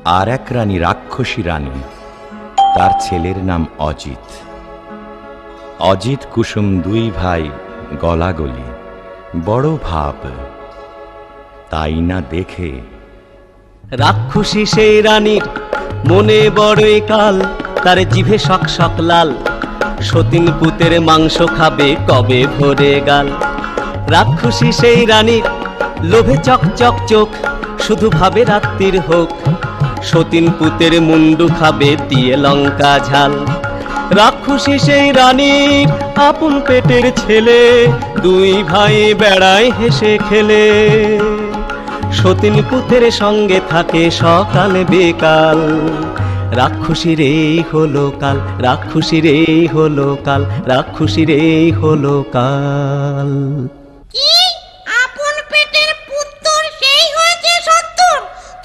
আর এক রানী রাক্ষসী রানী, তার ছেলের নাম অজিত। অজিত কুসুম দুই ভাই গলাগলি, বড় ভাব। তাই না দেখে রাক্ষসী সেই রানীর মনে বড়ই কাল, তার জিভে শক শক লাল, সতীন পুতের মাংস খাবে কবে ভরে গাল। রাক্ষসী সেই রানীর লোভে চক চক চোখ, শুধু ভাবে রাত্রির হোক, সতীন পুতের মুন্ডু খাবে দিয়ে লঙ্কা ঝাল। রাক্ষসী সেই রানীর আপন পেটের ছেলে, দুই ভাই বেড়ায় হেসে খেলে, সতীন পুতের সঙ্গে থাকে সকাল বেকাল। রাক্ষসীর এই হলো কাল, রাক্ষসীর এই হলো কাল, রাক্ষসীর এই হলো কাল।